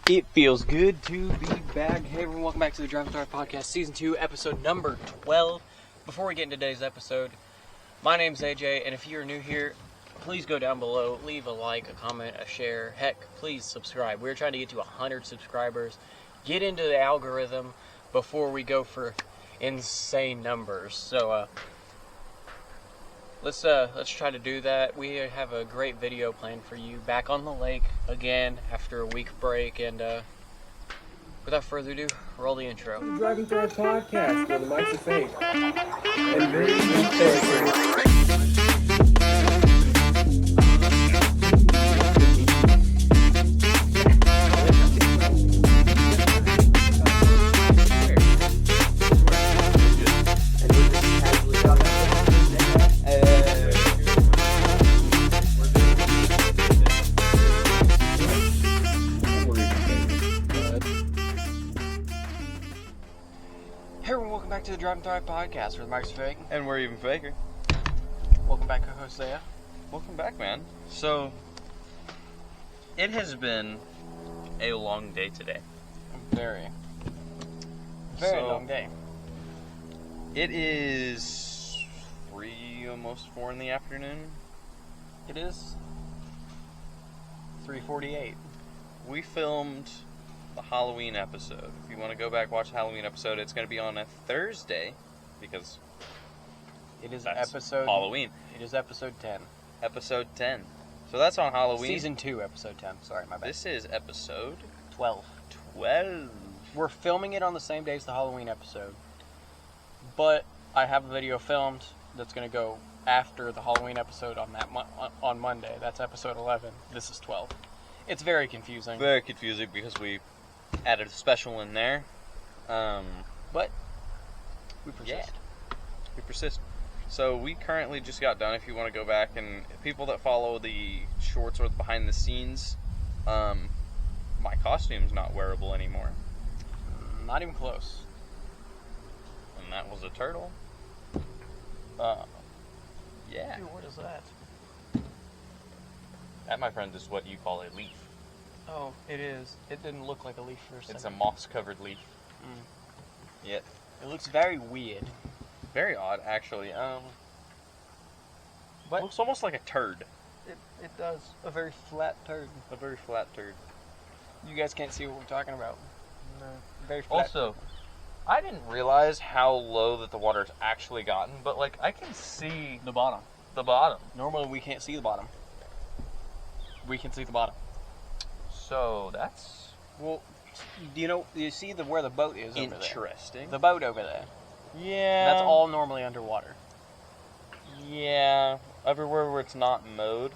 It feels good to be back. Hey everyone, welcome back to the Driving Star Podcast, Season 2, Episode number 12. Before we get into today's episode, my name's AJ, and if you're new here, please go down below, leave a like, a comment, a share, heck, please subscribe. We're trying to get to 100 subscribers, get into the algorithm before we go for insane numbers. So, let's try to do that. We have a great video planned for you. Back on the lake again after a week break, and without further ado, roll the intro. Driving through our podcast where the mics are fake and very Hey everyone, welcome back to the Drive and Thrive Podcast, where the mics are fake. And we're even faker. Welcome back, Hosea. Welcome back, man. So, it has been a long day today. Very long day. It is 3, almost 4 in the afternoon. It is 3:48. We filmed the Halloween episode. If you want to go back watch the Halloween episode, it's going to be on a Thursday because It is that's episode Halloween. It is episode 10. Episode 10. So that's on Halloween. Season 2, episode 10. Sorry, my bad. This is episode 12. 12. We're filming it on the same day as the Halloween episode, but I have a video filmed that's going to go after the Halloween episode on Monday. That's episode 11. This is 12. It's very confusing. Very confusing because we added a special in there. But we persist. Yeah. We persist. So we currently just got done. If you want to go back, and people that follow the shorts or the behind the scenes, my costume's not wearable anymore. Not even close. And that was a turtle. Yeah. Dude, what is that? That, my friend, is what you call a leaf. Oh, it is. It didn't look like a leaf for a second. It's a moss-covered leaf. Yep. It looks very weird. Very odd, actually. But looks almost like a turd. it does. A very flat turd. A very flat turd. You guys can't see what we're talking about. No. Very flat. Also, I didn't realize how low that the water's actually gotten, but, like, I can see The bottom. the bottom. Normally we can't see the bottom. We can see the bottom. So, that's... Well, you see where the boat is over there? interesting. The boat over there. Yeah. That's all normally underwater. Yeah. Everywhere where it's not mowed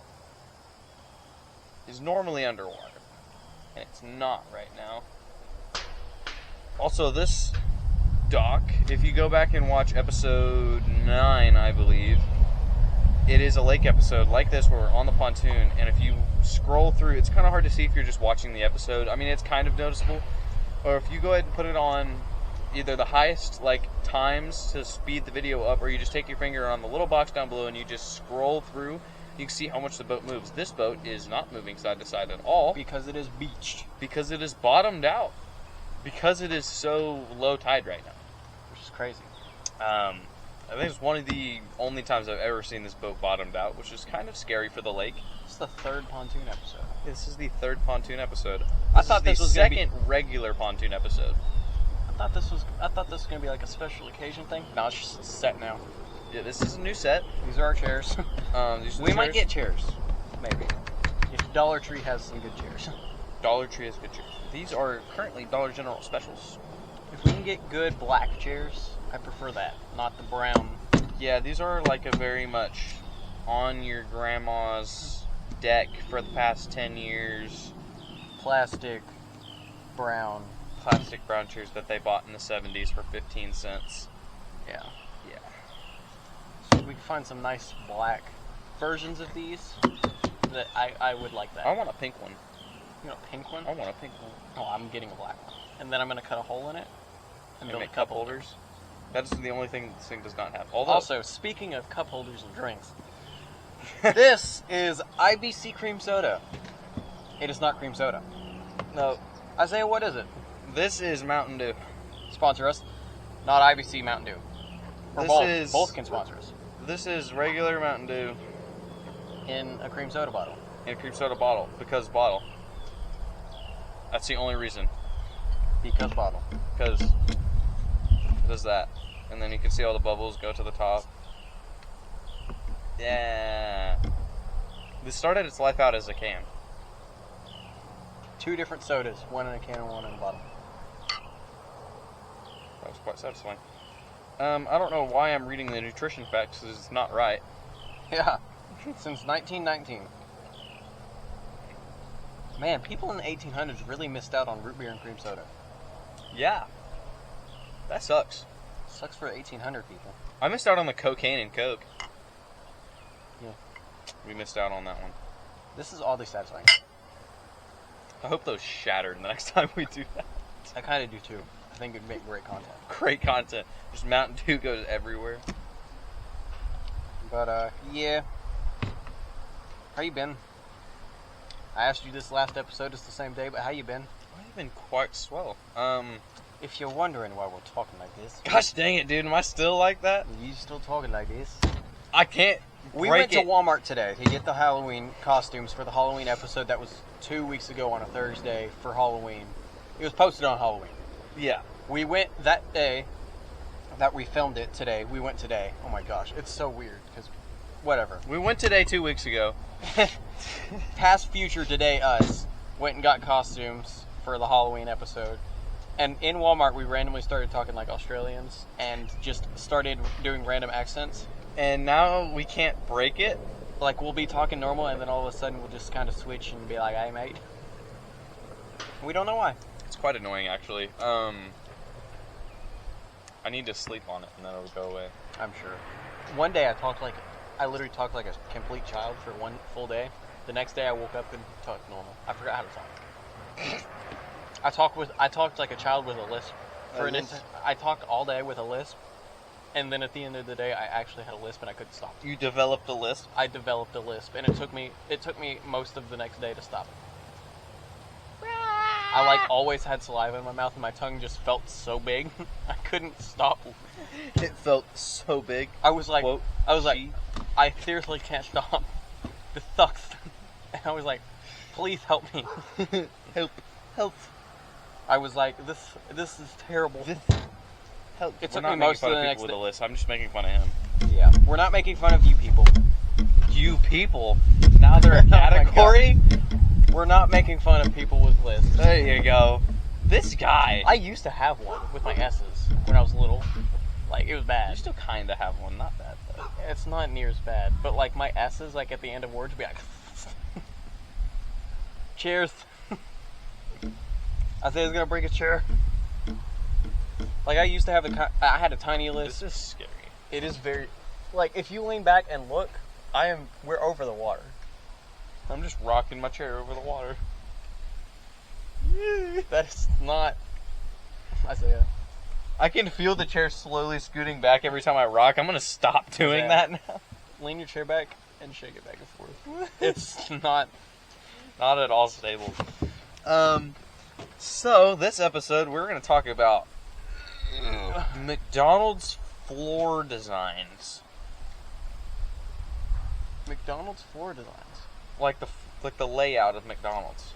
is normally underwater. And it's not right now. Also, this dock, if you go back and watch episode 9, I believe, it is a lake episode like this where we're on the pontoon, and if you scroll through, it's kind of hard to see if you're just watching the episode. I mean, it's kind of noticeable. Or if you go ahead and put it on either the highest, like, times to speed the video up, or you just take your finger on the little box down below and you just scroll through, you can see how much the boat moves. This boat is not moving side to side at all. Because it is beached. Because it is bottomed out. Because it is so low tide right now. Which is crazy. I think it's one of the only times I've ever seen this boat bottomed out, which is kind of scary for the lake. It's the third pontoon episode. This is the third pontoon episode. I thought this was the gonna be- second regular pontoon episode. I thought this was going to be like a special occasion thing. No, it's just set now. Yeah, this is a new set. These are our chairs. These are We the might chairs. get chairs. Maybe. If Dollar Tree has some good chairs. Dollar Tree has good chairs. These are currently Dollar General specials. If we can get good black chairs, I prefer that, not the brown. Yeah, these are like a very much on your grandma's deck for the past 10 years. Plastic, brown. Plastic brown chairs that they bought in the 70s for 15 cents. Yeah. Yeah. So we can find some nice black versions of these. That I would like that. I want a pink one. You know, a pink one? I want a pink one. Oh, I'm getting a black one. And then I'm going to cut a hole in it and build make a cup holders. That's the only thing this thing does not have. Although, Also, speaking of cup holders and drinks, this is IBC cream soda. It is not cream soda. no, Isaiah, what is it? This is Mountain Dew. Sponsor us. Not IBC, Mountain Dew. Or This both. is- Both can sponsor us. This is regular Mountain Dew In a cream soda bottle. in a cream soda bottle. Because bottle. That's the only reason. Because bottle. Because it does that. And then you can see all the bubbles go to the top. Yeah. This started its life out as a can. 2 different sodas. 1 in a can and 1 in a bottle. That was quite satisfying. I don't know why I'm reading the nutrition facts because it's not right. Yeah. Since 1919. Man, people in the 1800s really missed out on root beer and cream soda. Yeah. That sucks. Sucks for 1800 people. I missed out on the cocaine and Coke. Yeah. We missed out on that one. This is oddly satisfying. I hope those shattered the next time we do that. I kind of do too. I think it'd make great content. Great content. Just Mountain Dew goes everywhere. But, yeah. How you been? I asked you this last episode, it's the same day, but how you been? I've been quite swell. If you're wondering why we're talking like this, Gosh dang it, dude. Am I still like that? you still talking like this? I can't We break went to it. Walmart today to get the Halloween costumes for the Halloween episode that was 2 weeks ago on a Thursday for Halloween. It was posted on Halloween. Yeah. We went that day that we filmed it today. We went today. Oh my gosh, it's so weird because whatever. We went today 2 weeks ago. Past, future, today, us went and got costumes for the Halloween episode. And in Walmart, we randomly started talking like Australians and just started doing random accents. And now we can't break it. Like, we'll be talking normal, and then all of a sudden we'll just kind of switch and be like, hey, mate. We don't know why. It's quite annoying, actually. I need to sleep on it, and then it'll go away. I'm sure. One day I literally talked like a complete child for one full day. The next day I woke up and talked normal. I forgot how to talk. I talked like a child with a lisp. I talked all day with a lisp, and then at the end of the day I actually had a lisp and I couldn't stop. You developed a lisp? I developed a lisp, and it took me most of the next day to stop it. I like always had saliva in my mouth and my tongue just felt so big. I couldn't stop. It felt so big. I was like, Quote, I seriously can't stop. This sucks. And I was like, please help me. Help. I was like, this is terrible. Help. It We're took not me making most fun of the of next people with day. a list. I'm just making fun of him. Yeah, we're not making fun of you people. You people. Now they're a Oh my category? We're not making fun of people with lists. There you go. This guy. I used to have one with my S's when I was little. Like, it was You bad. still kind of have one. Not bad, though. It's not near as bad, but like my S's, like at the end of words, would be like, cheers. Isaiah's gonna break a chair. Like I used to have I had a tiny list. This is scary. It is very, like if you lean back and look, we're over the water. I'm just rocking my chair over the water. That's not Isaiah. I can feel the chair slowly scooting back every time I rock. I'm going to stop doing Yeah. that now. Lean your chair back and shake it back and forth. It's not. Not at all stable. So, this episode, we're going to talk about McDonald's floor designs. McDonald's floor designs. Like the layout of McDonald's.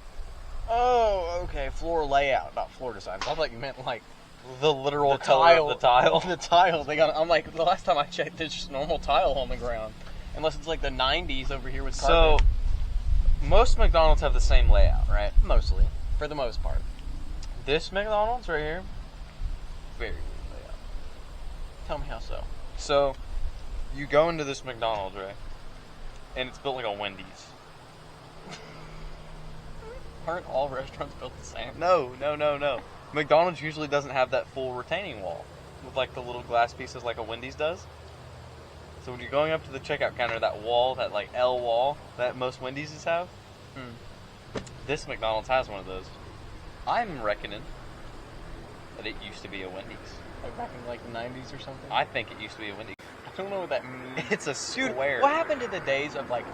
Oh, okay. Floor layout, not floor designs. I thought you meant like The literal the color tile. of the tile. The tile. They got. I'm like, the last time I checked, there's just normal tile on the ground. Unless it's like the 90s over here with So, carpet. most McDonald's have the same layout, right? Mostly, for the most part. This McDonald's right here, very weird layout. Tell me how so. So, you go into this McDonald's, right? And it's built like a Wendy's. Aren't all restaurants built the same? No. McDonald's usually doesn't have that full retaining wall with like the little glass pieces like a Wendy's does. So when you're going up to the checkout counter, that wall, that like L wall that most Wendy's have, this McDonald's has one of those. I'm reckoning that it used to be a Wendy's. Like back in like the 90s or something? I think it used to be a Wendy's. I don't know what that means. It's a Dude, square. what happened to the days of like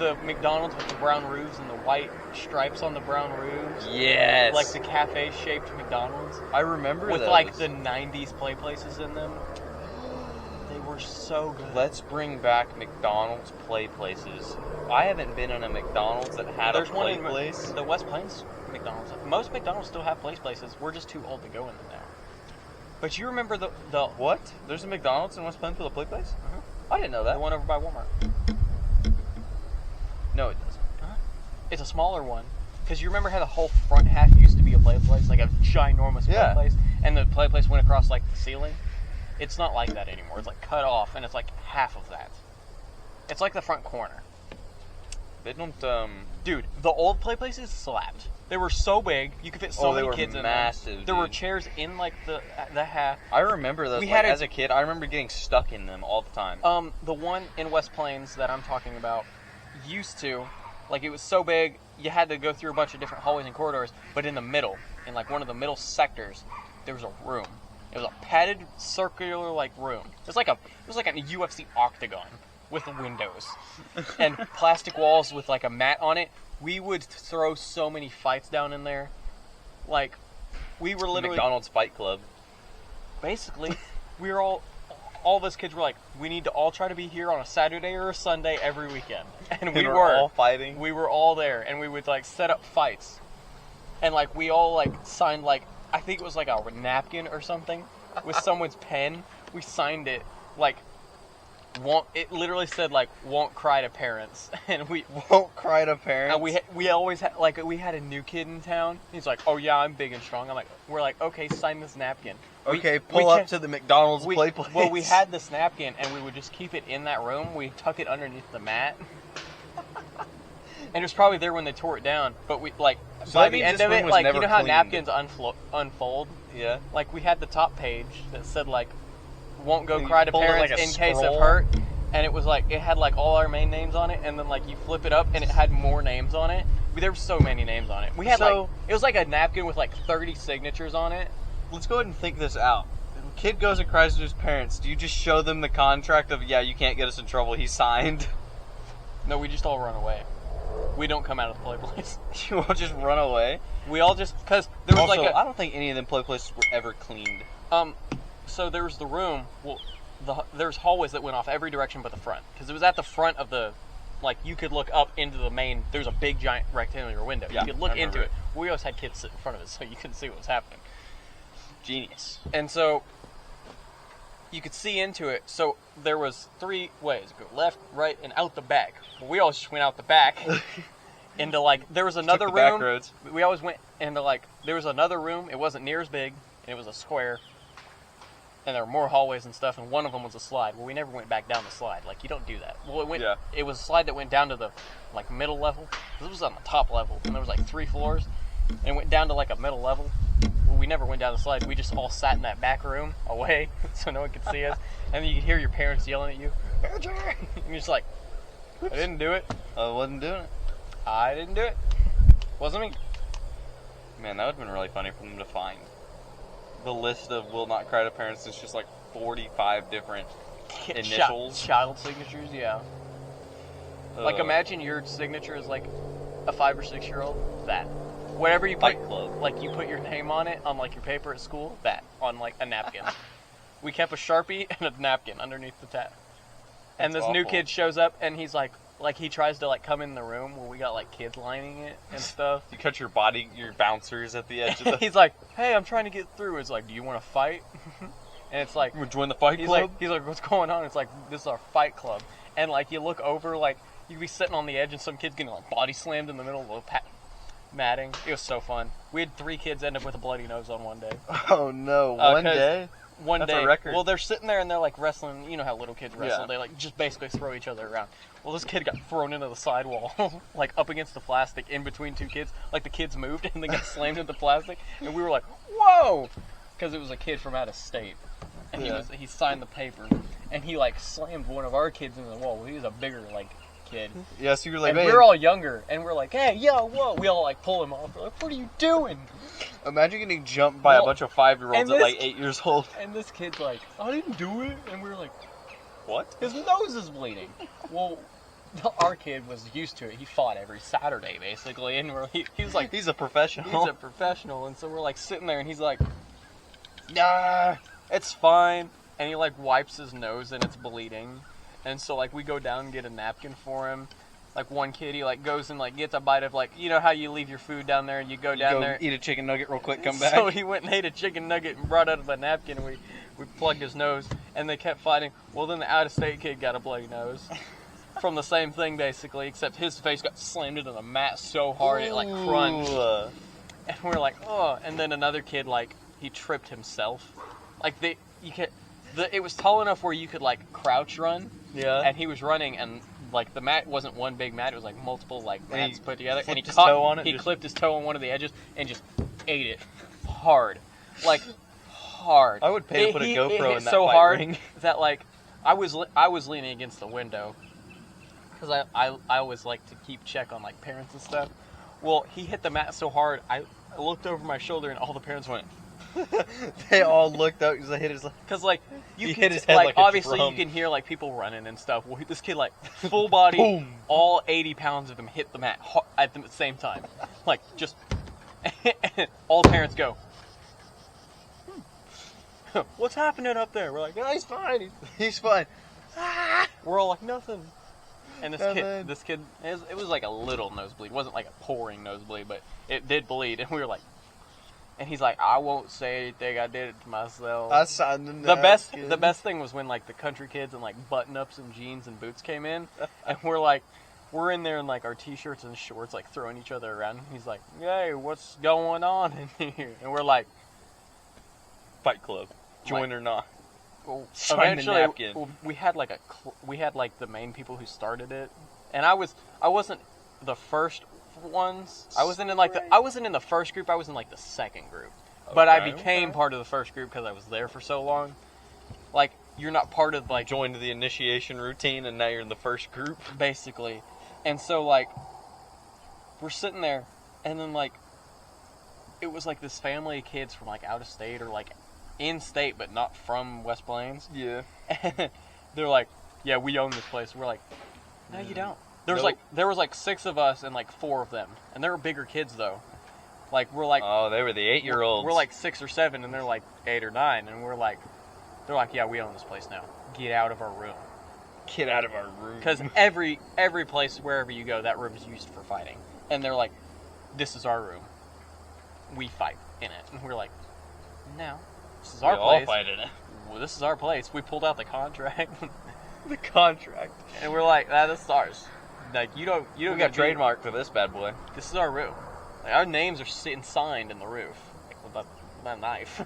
the McDonald's with the brown roofs and the white stripes on the brown roofs. Yes. Like the cafe-shaped McDonald's. I remember with those. like the 90s play places in them. They were so good. Let's bring back McDonald's play places. I haven't been in a McDonald's that had There's a play one in place. the West Plains McDonald's. Most McDonald's still have play places. We're just too old to go in them now. But you remember the What? There's a McDonald's in West Plains with a play place? Uh-huh. I didn't know that. The one over by Walmart. No, it doesn't. Uh-huh. It's a smaller one. Because you remember how the whole front half used to be a play place? Like a ginormous play place? And the play place went across like the ceiling? It's not like that anymore. It's like cut off and it's like half of that. It's like the front corner. They don't, Dude, the old play places slapped. They were so big, you could fit so many kids in massive, there. There were chairs in like the half. I remember those. As a kid, I remember getting stuck in them all the time. The one in West Plains that I'm talking about used to, like, it was so big, you had to go through a bunch of different hallways and corridors, but in the middle, in like one of the middle sectors, there was a room. It was a padded circular like room. It was like a UFC octagon with windows and plastic walls with like a mat on it. We would throw so many fights down in there. Like, we were literally... McDonald's Fight Club. Basically, we were all of us kids were like, we need to all try to be here on a Saturday or a Sunday every weekend. And we were all fighting. We were all there, and we would like set up fights. And like, we all like signed like, I think it was like a napkin or something with someone's pen. We signed it like, it literally said like, won't cry to parents. And we won't cry to parents. And we always had, like, we had a new kid in town. He's like, oh yeah, I'm big and strong. We're like, okay, sign this napkin. Okay, pull up to the McDonald's play place. Well, we had this napkin, and we would just keep it in that room. We tuck it underneath the mat. And it was probably there when they tore it down. But we, like, so by the end of it, like, you know how cleaned. napkins unfold? Yeah. Like, we had the top page that said, like, won't go You cry to fold it parents like a in case of scroll. hurt. And it was like, it had like all our main names on it, and then like you flip it up and it had more names on it. There were so many names on it. We had it was like a napkin with like 30 signatures on it. Let's go ahead and think this out. If a kid goes and cries to his parents, do you just show them the contract of, yeah, you can't get us in trouble, he signed? No, we just all run away. We don't come out of the play place. You all just run away? We all just, because there was also, like I don't think any of them play places were ever cleaned. So there was the room, there's hallways that went off every direction but the front. Because it was at the front of the, like, you could look up into the main, there's a big giant rectangular window. Yeah, you could look into it. We always had kids sit in front of it so you couldn't see what was happening. Genius. And so, you could see into it. So there was 3 ways. Go left, right, and out the back. Well, we always just went out the back. Into, like, there was another room. Back roads. We always went into, like, there was another room. It wasn't near as big, and it was a square. And there were more hallways and stuff, and one of them was a slide. Well, we never went back down the slide. Like, you don't do that. Well, it was a slide that went down to the, like, middle level. This was on the top level, and there was, like, 3 floors. And it went down to, like, a middle level. Well, we never went down the slide. We just all sat in that back room away so no one could see us. And then you could hear your parents yelling at you. And you're just like, I didn't do it. I wasn't doing it. I didn't do it. Wasn't me. Man, that would have been really funny for them to find. The list of will not cry to parents is just like 45 different initials. Child signatures, yeah. Like, imagine your signature is like a 5 or 6 year old. That. Whatever you put, Fight Club. like, you put your name on it on, like, your paper at school. That. On, like, a napkin. We kept a Sharpie and a napkin underneath the tab. And this new kid shows up, and he's like, he tries to, like, come in the room where we got, like, kids lining it and stuff. You cut your bouncers at the edge of the... He's like, hey, I'm trying to get through. It's like, do you want to fight? And it's like... You want to join the fight club? He's like, what's going on? It's like, this is our fight club. And, like, you look over, like, you'd be sitting on the edge, and some kid's getting, like, body slammed in the middle of the matting. It was so fun. We had 3 kids end up with a bloody nose on one day. Oh, no. One day? One That's day. A record. Well, they're sitting there and they're like wrestling. You know how little kids wrestle. Yeah. They like just basically throw each other around. Well, this kid got thrown into the sidewall, like up against the plastic in between 2 kids. Like the kids moved and they got slammed into plastic. And we were like, whoa! Because it was a kid from out of state. And he signed the paper. And he like slammed one of our kids into the wall. Well, he was a bigger like kid. Yeah, so you were like, and man. we're all younger. And we're like, hey, yo, whoa. We all like pull him off. We're like, what are you doing? Imagine getting jumped by a bunch of 5-year-olds at like 8 years old. And this kid's like, I didn't do it. And we were like, what? His nose is bleeding. Well, our kid was used to it. He fought every Saturday, basically, and he's like... He's a professional. He's a professional, and so we're, like, sitting there, and he's like, nah, it's fine. And he, like, wipes his nose, and it's bleeding. And so, like, we go down and get a napkin for him. Like, one kid, he, like, goes and, like, gets a bite of, like, you know how you leave your food down there and you go down there? Eat a chicken nugget real quick, come back. So he went and ate a chicken nugget and brought out a napkin, and we plugged his nose, and they kept fighting. Well, then the out-of-state kid got a bloody nose. From the same thing, basically, except his face got slammed into the mat so hard it, like, crunched. And we're like, oh. And then another kid, like, he tripped himself. Like, it was tall enough where you could, like, crouch run. Yeah. And he was running, and... like, the mat wasn't one big mat, it was like multiple, like, mats put together. And he clipped his toe on one of the edges and just ate it hard. Like, hard. I would pay to put a GoPro in that so fight hard ring. that, like, I was leaning against the window. Because I always like to keep check on, like, parents and stuff. Well, he hit the mat so hard, I looked over my shoulder and all the parents went... They all looked out because they hit his... Because, like, he hit his head like a obviously drum. you can hear, like, people running and stuff. Well, this kid, like, full body, Boom. all 80 pounds of him hit the mat at the same time. Like, just... all parents go, what's happening up there? We're like, oh, he's fine. He's fine. We're all like, nothing. And this kid, it was like a little nosebleed. It wasn't like a pouring nosebleed, but it did bleed. And we were like... And he's like, I won't say anything. I did it to myself. I signed the The best thing was when, like, the country kids and, like, button-ups and jeans and boots came in. And we're in there in, like, our T-shirts and shorts, like, throwing each other around. And he's like, hey, what's going on in here? And we're like... Fight Club. Join like, or not. Well, Sign the eventually, napkin. we had, like, the main people who started it. And I wasn't the first... ones. I wasn't in the first group. I was in like the second group. But I became part of the first group because I was there for so long. Like, you're not part of, like... Joined the initiation routine and now you're in the first group. Basically. And so, like, we're sitting there and then, like, it was like this family of kids from, like, out of state or, like, in state but not from West Plains. Yeah. And they're like, yeah, we own this place. We're like, no, you don't. There was like 6 of us and like 4 of them, and they were bigger kids though. Like we're like, oh, they were the 8-year-olds. We're like 6 or 7, and they're like 8 or 9, and they're like, yeah, we own this place now. Get out of our room. Get out of our room. Because every place wherever you go, that room is used for fighting, and they're like, this is our room. We fight in it, and we're like, no, this is our place. We all fight in it. Well, this is our place. We pulled out the contract. The contract, and we're like, that's ours. Like, you don't got trademark for this bad boy. This is our room. Like, our names are signed in the roof. Like, with that knife.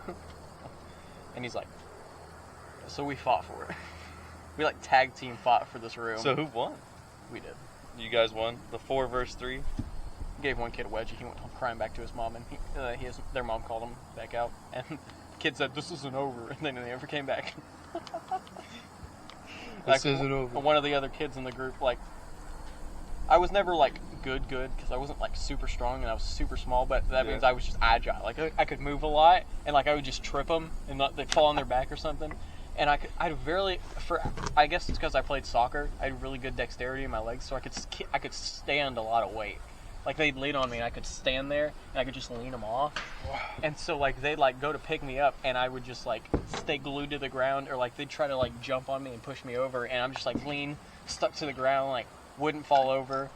And he's like, so we fought for it. We, like, tag team fought for this room. So who won? We did. You guys won? The 4 versus 3? Gave one kid a wedgie. He went home crying back to his mom, and their mom called him back out. And the kid said, this isn't over. And then they never came back. This isn't over. One of the other kids in the group, like, I was never, like, good, because I wasn't, like, super strong and I was super small, but that means I was just agile. Like, I could move a lot, and, like, I would just trip them, and they'd fall on their back or something. And I guess it's because I played soccer, I had really good dexterity in my legs, so I could stand a lot of weight. Like, they'd lean on me, and I could stand there, and I could just lean them off. And so, like, they'd, like, go to pick me up, and I would just, like, stay glued to the ground, or, like, they'd try to, like, jump on me and push me over, and I'm just, like, stuck to the ground, like, wouldn't fall over.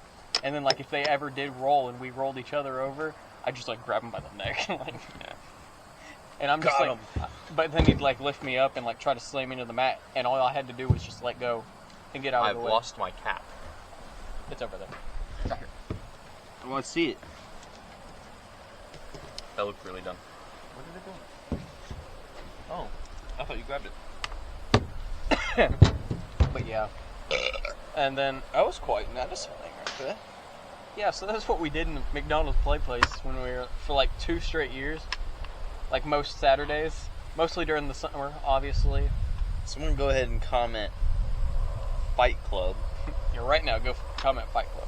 And then, like, if they ever did roll and we rolled each other over, I'd just, like, grab them by the neck. Like, yeah. And I'm just Got like, but then he'd, like, lift me up and, like, try to slam me into the mat, and all I had to do was just let go and get out of the way. I've lost my cap. It's over there. Right here. I want to see it. That looked really dumb. Where did it go? Oh, I thought you grabbed it. But yeah. And then that was quite satisfying right there. Yeah, so that's what we did in the McDonald's play place when we were for like 2 straight years. Like most Saturdays. Mostly during the summer, obviously. Someone go ahead and comment Fight Club. Yeah, right now, go comment Fight Club.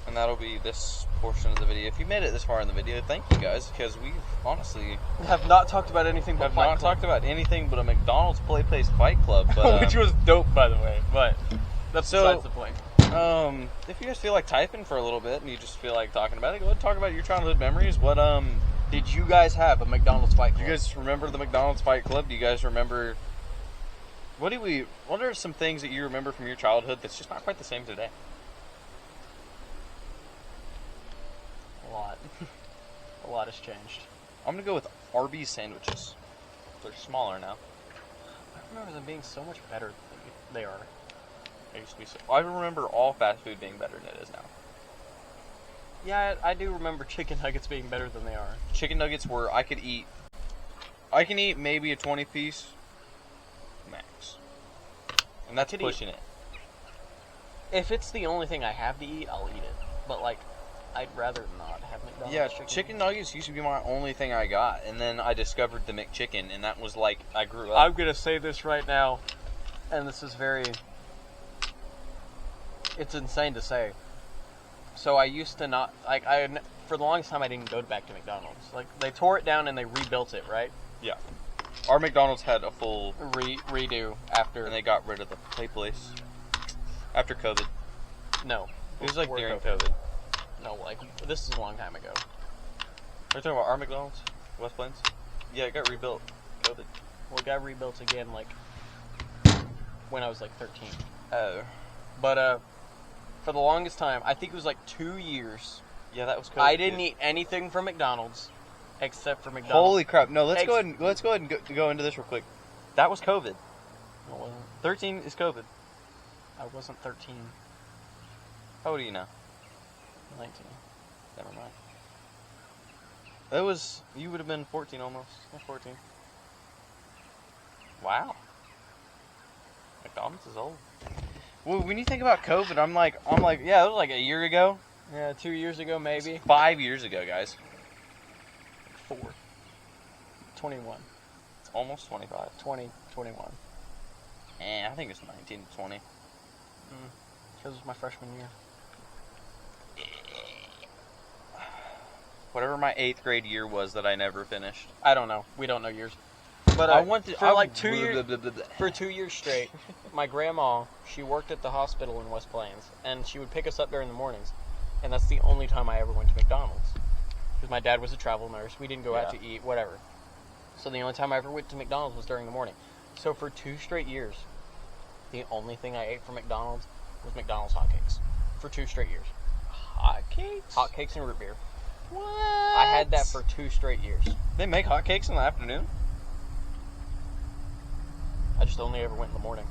And that'll be this portion of the video. If you made it this far in the video, thank you guys, because we've honestly have not talked about anything but Fight Club. Talked about anything but a McDonald's Play Place Fight Club, but, which was dope, by the way. But that's besides the point. If you guys feel like typing for a little bit and you just feel like talking about it, go ahead and talk about your childhood memories. What, Did you guys have a McDonald's Fight do Club? you guys remember the McDonald's Fight Club? Do you guys remember... What are some things that you remember from your childhood that's just not quite the same today? A lot. A lot has changed. I'm going to go with Arby's sandwiches. They're smaller now. I remember them being so much better than they are. They used to be so... I remember all fast food being better than it is now. Yeah, I do remember chicken nuggets being better than they are. Chicken nuggets were... I can eat maybe a 20-piece max. And that's pushing it. If it's the only thing I have to eat, I'll eat it. But, like, I'd rather not have McDonald's Yeah, chicken nuggets used to be my only thing I got. And then I discovered the McChicken, and that was like... I grew up... I'm going to say this right now, and this is very... It's insane to say. So I used to not... Like, for the longest time, I didn't go back to McDonald's. Like, they tore it down and they rebuilt it, right? Yeah. Our McDonald's had a full... redo after... And they got rid of the play place. After COVID. No. It was like Before during COVID. No, like, this is a long time ago. Are you talking about our McDonald's? West Plains? Yeah, it got rebuilt. COVID. Well, it got rebuilt again, like, when I was, like, 13. Oh. But, for the longest time, I think it was, like, 2 years, Yeah, that was COVID. I didn't eat anything from McDonald's except for McDonald's. Holy crap. No, let's go ahead and go into this real quick. That was COVID. No, it wasn't. 13 is COVID. I wasn't 13. How old are you now? 19. Never mind. That was... You would have been 14 almost. I'm 14. Wow. McDonald's is old. Well, when you think about COVID, I'm like, yeah, it was like a year ago. Yeah, 2 years ago, maybe. 5 years ago, guys. 4. 21. It's almost 25. 20, 21. I think it's 19 to 20. Because it was my freshman year. Whatever my 8th grade year was that I never finished. I don't know. We don't know years. But for 2 years straight, my grandma, she worked at the hospital in West Plains, and she would pick us up during the mornings, and that's the only time I ever went to McDonald's. Because my dad was a travel nurse, we didn't go out to eat, whatever. So the only time I ever went to McDonald's was during the morning. So for 2 straight years, the only thing I ate from McDonald's was McDonald's hotcakes. For 2 straight years. Hotcakes? Hotcakes and root beer. What? I had that for 2 straight years. They make hotcakes in the afternoon? I just only ever went in the morning.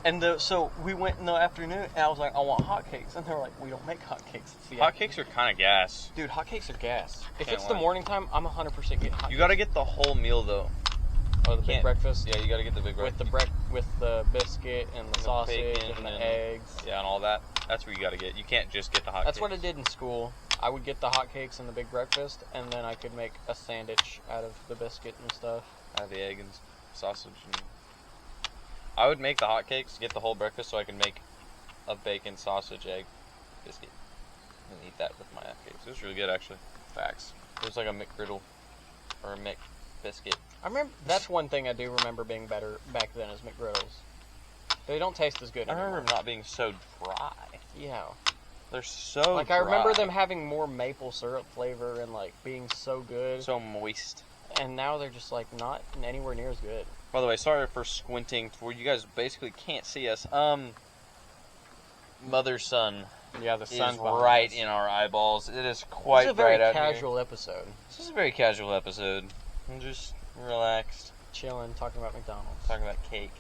And so we went in the afternoon, and I was like, I want hotcakes. And they were like, we don't make hotcakes. Hotcakes are kind of gas. Dude, hotcakes are gas. If Can't it's the lie. morning time, I'm 100% getting hotcakes. You gotta get the whole meal, though. Oh, the big breakfast? Yeah, you gotta get the big breakfast. With the biscuit and the sausage bacon and the and- eggs. Yeah, and all that. That's what you gotta get. You can't just get the hotcakes. That's what I did in school. I would get the hotcakes and the big breakfast, and then I could make a sandwich out of the biscuit and stuff. Have the egg and sausage. And... I would make the hotcakes, get the whole breakfast, so I can make a bacon, sausage, egg, biscuit, and eat that with my hotcakes. It was really good, actually. Facts. It was like a McGriddle or a McBiscuit. I remember, that's one thing I do remember being better back then is McGriddles. They don't taste as good I anymore. remember them not being so dry. Yeah. They're so Like, dry. I remember them having more maple syrup flavor and, like, being so good. so moist. And now they're just, like, not anywhere near as good. By the way, sorry for squinting to where you guys basically can't see us. Mother's son Yeah, the is sun's right in our eyeballs. It is quite This is a very bright out casual episode. here. This is a very casual episode. I'm just relaxed, Chilling, talking about McDonald's. talking about cake.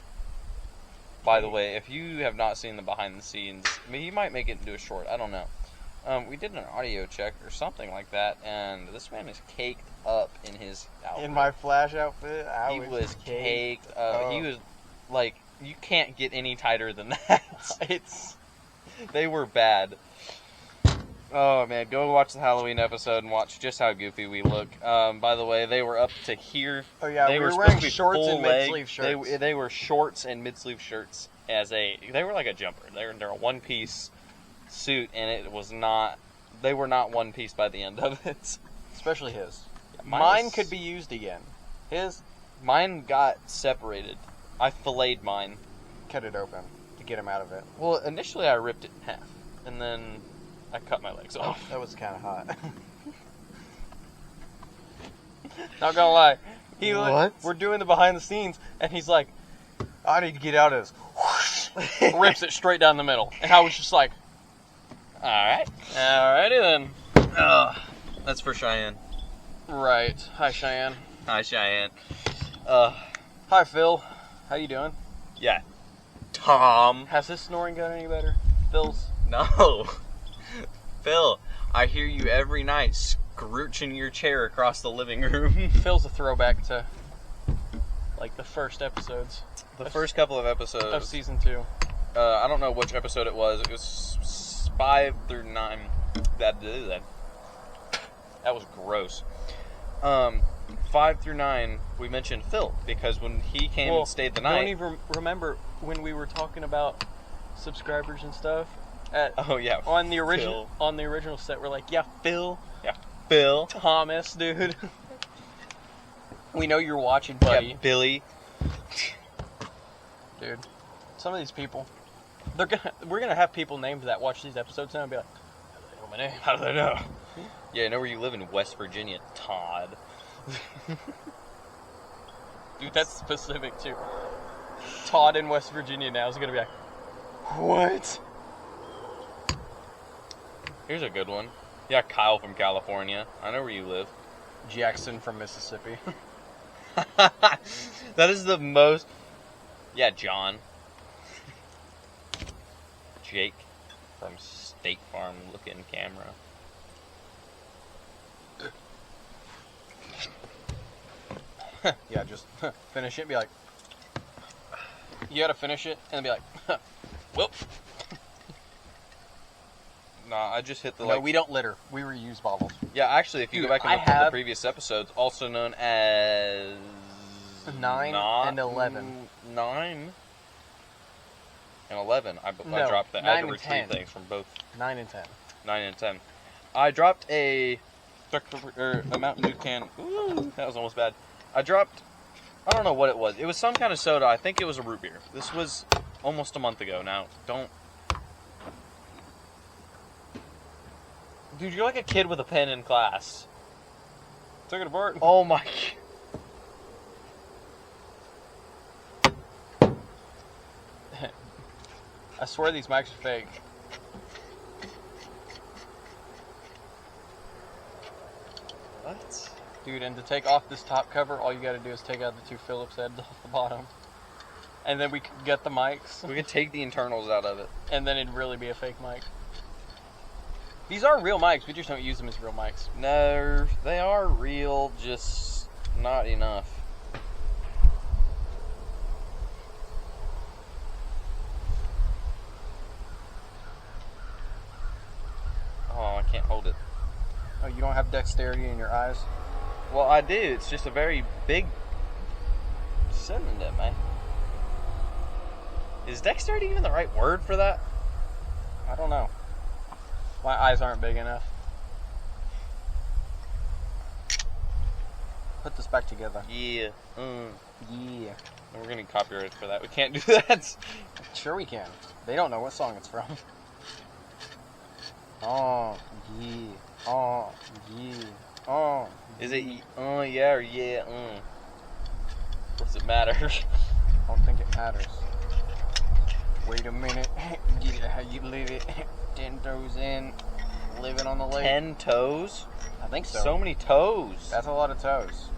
By the way, if you have not seen the behind the scenes, I mean, you might make it into a short. I don't know. We did an audio check or something like that, and this man is caked up in his outfit. In my Flash outfit, He was caked up. He was like, you can't get any tighter than that. They were bad. Oh man, go watch the Halloween episode and watch just how goofy we look. By the way, they were up to here. Oh yeah, They we were supposed wearing to be shorts full and leg. mid-sleeve shirts. They were shorts and mid-sleeve shirts. They were like a jumper. They're a one-piece suit, and it was not. They were not one piece by the end of it. Especially his. Yeah, Mine could be used again. His, Mine got separated. I filleted mine. cut it open. to get him out of it. Well, initially I ripped it in half, and then I cut my legs off. That was kind of hot. Not gonna lie. What? We're doing the behind the scenes, and he's like, I need to get out of this. Rips it straight down the middle. And I was just like, alright. Alrighty then. That's for Cheyenne. Right. Hi, Cheyenne. Hi, Cheyenne. Hi, Phil. How you doing? Yeah. Tom. Has his snoring got any better? Phil's? No. Phil, I hear you every night scrooching your chair across the living room. Phil's a throwback to, like, the first episodes. The first couple of episodes. Of season 2. I don't know which episode it was. It was 5 through 9. That was gross. 5 through 9, we mentioned Phil, because when he came and stayed the night... I don't even remember when we were talking about subscribers and stuff. Oh, yeah. On the original set, we're like, yeah, Phil. Yeah, Phil. Thomas, dude. We know you're watching, buddy. Yeah, Billy. Dude, some of these people, we're gonna have people named that watch these episodes now and be like, how do they know my name? How do they know? Yeah, I know where you live in West Virginia, Todd. Dude, that's specific too. Todd in West Virginia now is gonna be like, what? Here's a good one. Yeah, Kyle from California. I know where you live. Jackson from Mississippi. That is the most... Yeah, John. Jake from State Farm looking camera. Yeah, just finish it and be like, you gotta finish it and then be like, whoop. Nah, I just hit the No, we don't litter. We reuse bottles. Yeah, actually, if you Dude, go back and I look at the have- previous episodes, also known as 9 and 11. 9 and 11. I No, dropped that. I 9 had to and retrieve 10. things from both 9 and 10. 9 and 10. I dropped a Mountain Dew can. Ooh, that was almost bad. I dropped, I don't know what it was. It was some kind of soda. I think it was a root beer. This was almost a month ago now. Don't. Dude, you're like a kid with a pen in class. Took it apart. Oh my. I swear these mics are fake. What? Dude, and to take off this top cover, all you gotta do is take out the 2 Phillips heads off the bottom. And then we could get the mics, We can take the internals out of it. and then it'd really be a fake mic. These are real mics, we just don't use them as real mics. No, they are real, just not enough. Oh, I can't hold it. Oh, you don't have dexterity in your eyes? Well, I do. It's just a very big synonym, man. Is dexterity even the right word for that? I don't know. My eyes aren't big enough. Put this back together. Yeah. Yeah. We're gonna copyright for that. We can't do that. Sure we can. They don't know what song it's from. Oh, yeah. Oh, yeah. Oh. Is it yeah or yeah? Does it matter? I don't think it matters. Wait a minute. Yeah, how you live it. 10 toes in. Living on the lake. 10 toes? I think so. So many toes. That's a lot of toes.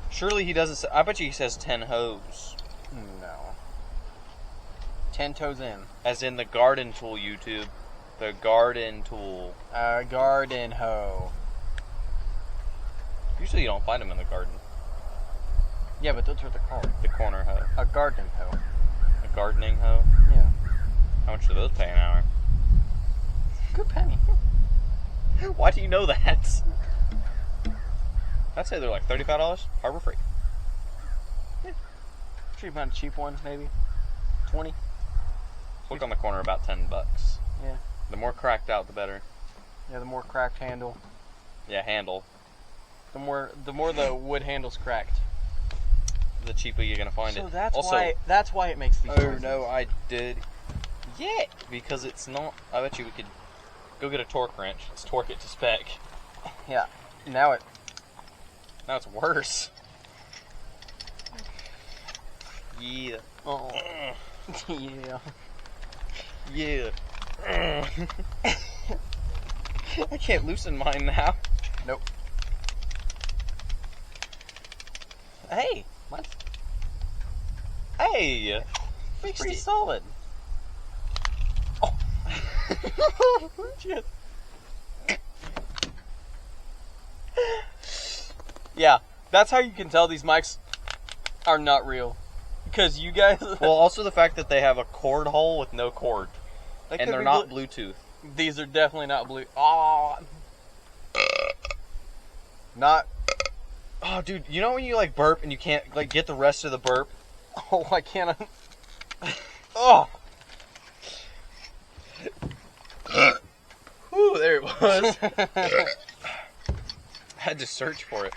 Surely he doesn't say, I bet you he says 10 hoes. No. 10 toes in. As in the garden tool, YouTube. The garden tool. A garden hoe. Usually you don't find them in the garden. Yeah, but those are the called. The corner hoe. A garden hoe. A gardening hoe. Yeah. How much do those pay an hour? Good penny. Why do you know that? I'd say they're like $35. Harbor Freight. Should find a cheap one, maybe. 20. Look on the corner, about $10. Yeah. The more cracked out, the better. Yeah, the more cracked handle. Yeah, handle. The more the wood handle's cracked. the cheaper you're gonna find So it. that's Also, why it makes these oh noises. no, I did. Yeah, because it's not. I bet you we could go get a torque wrench. Let's torque it to spec. Yeah. Now It's worse. Yeah. Oh. Yeah. Yeah. I can't loosen mine now. Nope. Hey, mine's Hey! pretty Pretty- solid. Oh. Shit. Yeah, that's how you can tell these mics are not real. Because you guys... Well, also the fact that they have a cord hole with no cord. They And could they're be not Bluetooth. These are definitely not blue. Oh. Not... Oh, dude, you know when you like burp and you can't like get the rest of the burp? Oh, I can't... Oh! Whew, there it was. Had to search for it.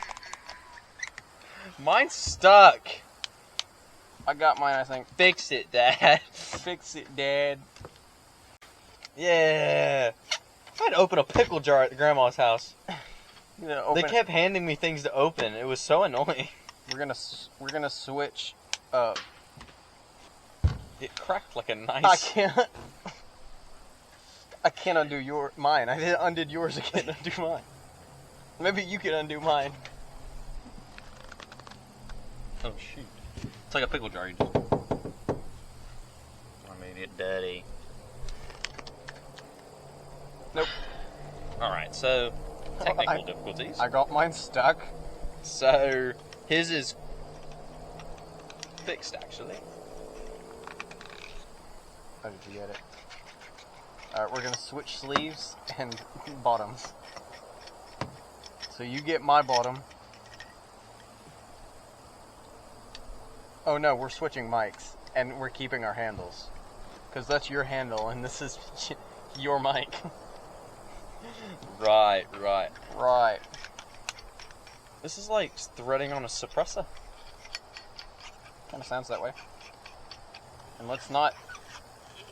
Mine's stuck. I got mine, I think. Fix it, Dad. Fix it, Dad. Yeah. I had to open a pickle jar at Grandma's house. You know, open They kept handing me things to open. It was so annoying. We're gonna switch. It cracked like a nice. I can't undo mine. I undid yours. I can't undo mine. Maybe you can undo mine. Oh shoot! It's like a pickle jar. You just. I made it dirty. Nope. All right. So technical difficulties. I got mine stuck. So his is fixed actually. How did you get it? Alright, we're gonna switch sleeves and bottoms. So you get my bottom. Oh no, we're switching mics and we're keeping our handles. Because that's your handle and this is your mic. Right. Right. This is like threading on a suppressor. Kind of sounds that way. And let's not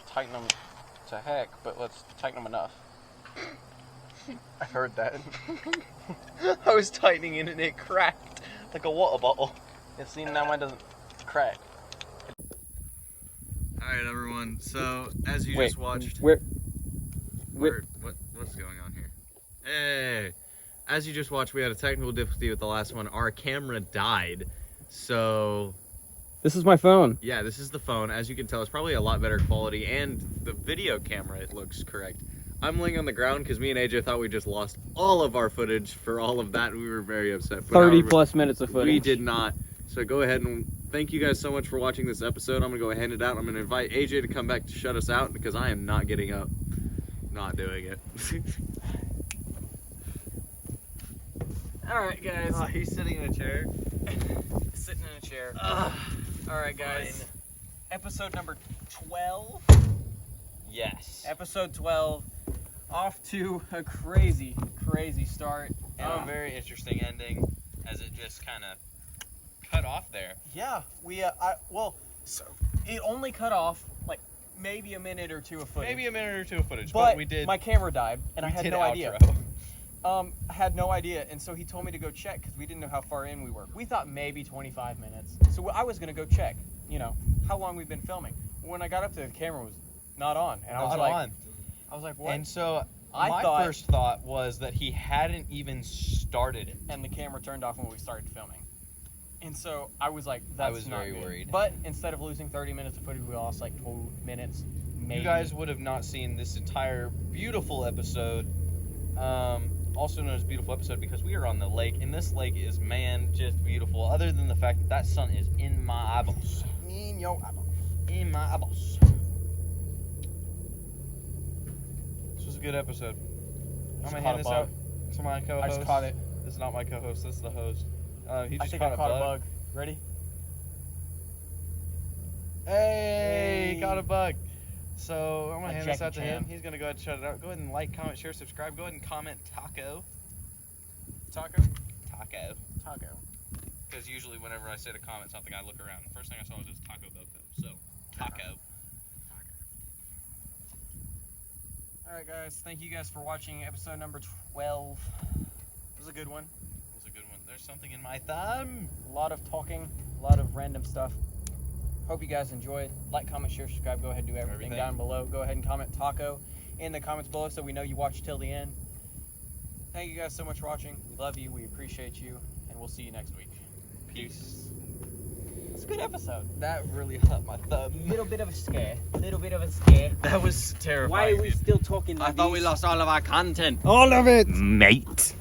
tighten them to heck, but let's tighten them enough. I heard that. I was tightening it and it cracked like a water bottle. Yeah, see, now mine doesn't crack. Alright everyone, so as you Wait, just watched what's going on here? Hey! As you just watched, we had a technical difficulty with the last one. Our camera died. So This is my phone. yeah, this is the phone. As you can tell, it's probably a lot better quality, and the video camera, it looks correct. I'm laying on the ground because me and AJ thought we just lost all of our footage for all of that. We were very upset. But 30 however, plus minutes of footage. we did not. So go ahead and thank you guys so much for watching this episode. I'm going to go ahead and hand it out. I'm going to invite AJ to come back to shut us out because I am not getting up. Not doing it. Alright, guys. Oh, he's sitting in a chair. Sitting in a chair. Alright, guys. Fine. Episode number 12. Yes. Episode 12. Off to a crazy, crazy start. And a very interesting ending as it just kind of cut off there. Yeah, so it only cut off like maybe a minute or two of footage. Maybe a minute or two of footage, but we did. my camera died, and I we had did no idea. outro. I had no idea, and so he told me to go check because we didn't know how far in we were. We thought maybe 25 minutes, so I was gonna go check. You know how long we've been filming. When I got up there, the camera was not on, and I was like, what? And so I my first thought was that he hadn't even started it. and the camera turned off when we started filming. And so I was like, that's I was not very good. worried. But instead of losing 30 minutes of footage, we lost like 2 minutes. Maybe. You guys would have not seen this entire beautiful episode, also known as beautiful episode because we are on the lake, and this lake is, man, just beautiful. Other than the fact that that sun is in my eyeballs. In your eyeball. In my eyeballs. This was a good episode. I'm gonna hand this out to my co-host. I just caught it. This is not my co-host. This is the host. He I just think caught I caught a bug. Ready? Hey, Hey. got a bug. So I'm gonna A hand this out to Jackie him. Chan. He's gonna go ahead and shut it out. Go ahead and like, comment, share, subscribe. Go ahead and comment taco. Taco? Taco. Taco. Because usually whenever I say to comment something, I look around. The first thing I saw was just Taco Boko. So, taco. Alright guys, thank you guys for watching episode number 12. It was a good one. It was a good one. There's something in my thumb. A lot of talking, a lot of random stuff. Hope you guys enjoyed. Like, comment, share, subscribe. Go ahead and do everything down below. Go ahead and comment taco in the comments below so we know you watched till the end. Thank you guys so much for watching. We love you. We appreciate you. And we'll see you next week. Peace. It's a good episode. That really hurt my thumb. Little bit of a scare. Little bit of a scare. That was terrifying. Why are we still talking like I thought we lost all of our content. All of it! Mate.